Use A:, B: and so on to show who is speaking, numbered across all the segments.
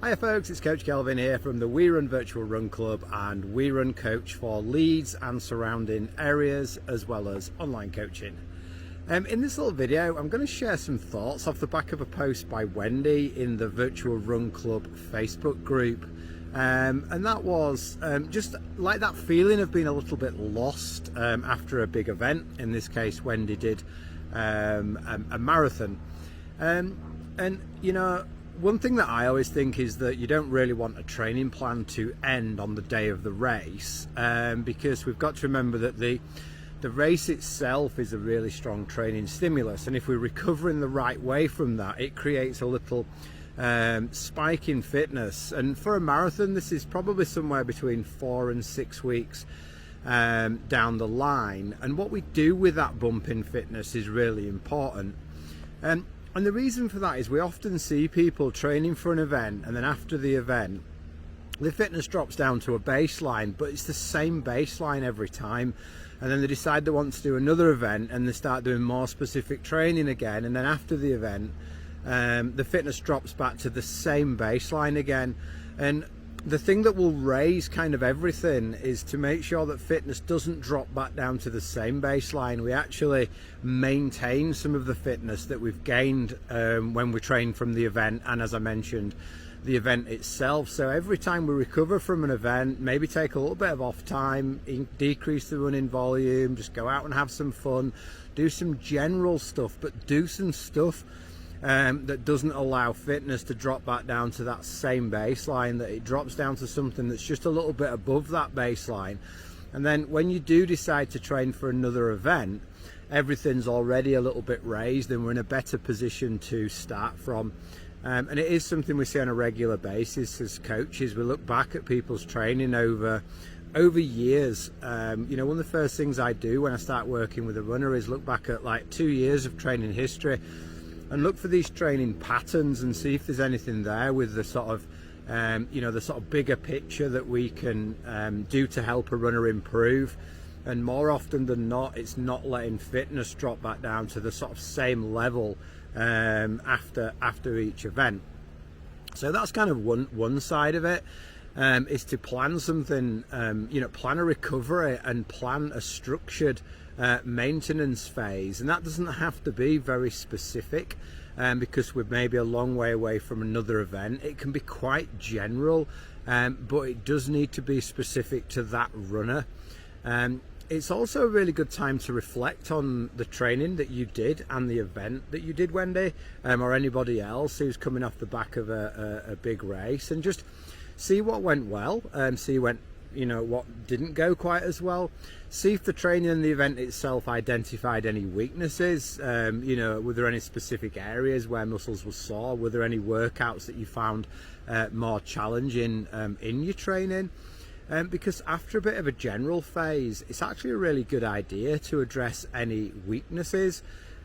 A: Hiya folks, it's Coach Kelvin here from the We Run Virtual Run Club and We Run Coach for Leeds and surrounding areas, as well as online coaching. In this little video, I'm going to share some thoughts off the back of a post by Wendy in the Virtual Run Club Facebook group. And that was just like that feeling of being a little bit lost after a big event. In this case, Wendy did a marathon. And you know, one thing that I always think is that you don't really want a training plan to end on the day of the race, because we've got to remember that the race itself is a really strong training stimulus, and if we recover in the right way from that, it creates a little spike in fitness. And for a marathon, this is probably somewhere between 4 and 6 weeks down the line, and what we do with that bump in fitness is really important. And the reason for that is we often see people training for an event, and then after the event the fitness drops down to a baseline, but it's the same baseline every time, and then they decide they want to do another event and they start doing more specific training again, and then after the event the fitness drops back to the same baseline again. And the thing that will raise kind of everything is to make sure that fitness doesn't drop back down to the same baseline. We actually maintain some of the fitness that we've gained when we train from the event, and as I mentioned, the event itself. So every time we recover from an event, maybe take a little bit of off time, decrease the running volume, just go out and have some fun, do some general stuff, but do some stuff that doesn't allow fitness to drop back down to that same baseline, that it drops down to something that's just a little bit above that baseline. And then when you do decide to train for another event, everything's already a little bit raised and we're in a better position to start from. And it is something we see on a regular basis as coaches. We look back at people's training over years. You know, one of the first things I do when I start working with a runner is look back at like 2 years of training history and look for these training patterns and see if there's anything there with the sort of you know, the sort of bigger picture that we can do to help a runner improve. And more often than not, it's not letting fitness drop back down to the sort of same level after each event. So that's kind of one side of it, is to plan something, you know, plan a recovery and plan a structured maintenance phase. And that doesn't have to be very specific, because we're maybe a long way away from another event. It can be quite general, but it does need to be specific to that runner. It's also a really good time to reflect on the training that you did and the event that you did, Wendy, or anybody else who's coming off the back of a big race, and just see what went well, see what didn't go quite as well. See if the training and the event itself identified any weaknesses. You know, were there any specific areas where muscles were sore? Were there any workouts that you found more challenging in your training? Because after a bit of a general phase, it's actually a really good idea to address any weaknesses.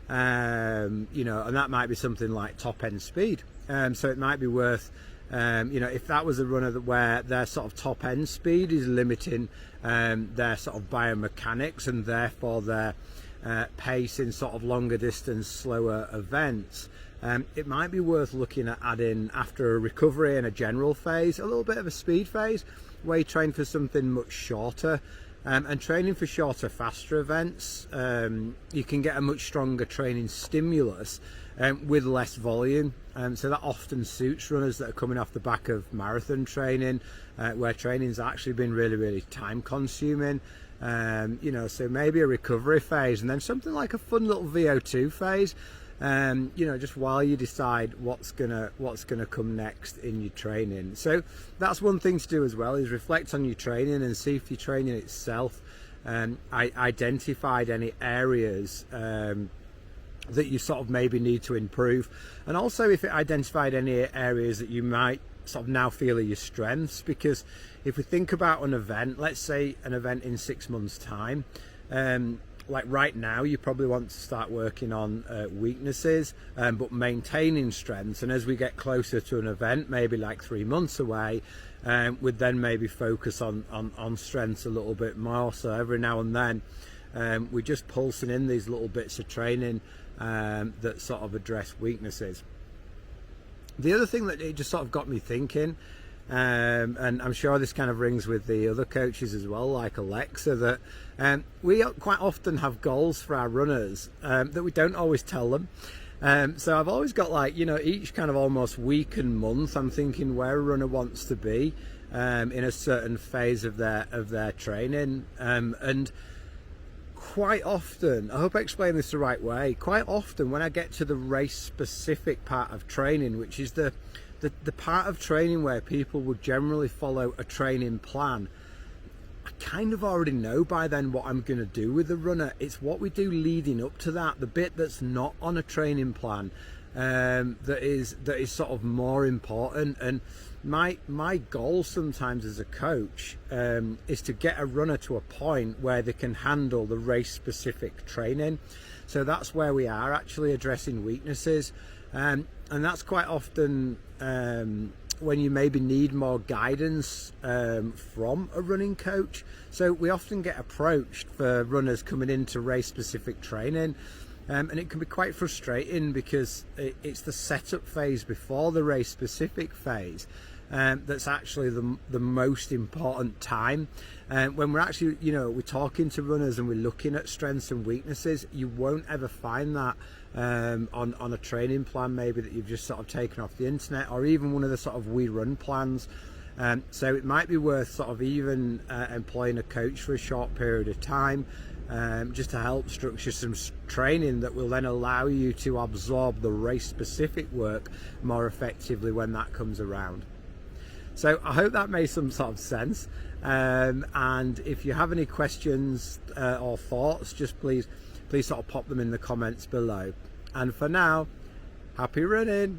A: You know, and that might be something like top end speed. So it might be worth, you know, if that was a runner where their sort of top end speed is limiting their sort of biomechanics and therefore their pace in sort of longer distance, slower events, it might be worth looking at adding, after a recovery and a general phase, a little bit of a speed phase where you train for something much shorter. And training for shorter, faster events, you can get a much stronger training stimulus with less volume. So that often suits runners that are coming off the back of marathon training, where training's actually been really, really time consuming. You know, so maybe a recovery phase and then something like a fun little VO2 phase, you know, just while you decide what's gonna come next in your training. So that's one thing to do as well, is reflect on your training and see if your training itself identified any areas that you sort of maybe need to improve, and also if it identified any areas that you might sort of now feel are your strengths. Because if we think about an event, let's say an event in 6 months time, like right now you probably want to start working on weaknesses, but maintaining strengths. And as we get closer to an event, maybe like 3 months away, we'd then maybe focus on strengths a little bit more. So every now and then we're just pulsing in these little bits of training that sort of address weaknesses. The other thing that it just sort of got me thinking, and I'm sure this kind of rings with the other coaches as well, like Alexa, that we quite often have goals for our runners that we don't always tell them. So I've always got, like, you know, each kind of almost week and month, I'm thinking where a runner wants to be in a certain phase of their training, and quite often, I hope I explain this the right way, quite often when I get to the race specific part of training, which is the part of training where people would generally follow a training plan, I kind of already know by then what I'm going to do with the runner. It's what we do leading up to that, the bit that's not on a training plan, that is sort of more important. And my goal sometimes as a coach is to get a runner to a point where they can handle the race specific training. So that's where we are actually addressing weaknesses, and that's quite often when you maybe need more guidance from a running coach. So we often get approached for runners coming into race specific training, and it can be quite frustrating because it's the setup phase before the race specific phase that's actually the most important time. When we're actually, you know, we're talking to runners and we're looking at strengths and weaknesses, you won't ever find that on a training plan maybe that you've just sort of taken off the internet, or even one of the sort of We Run plans. So it might be worth sort of even employing a coach for a short period of time, just to help structure some training that will then allow you to absorb the race specific work more effectively when that comes around. So I hope that made some sort of sense, and if you have any questions or thoughts, just please sort of pop them in the comments below. And for now, happy running.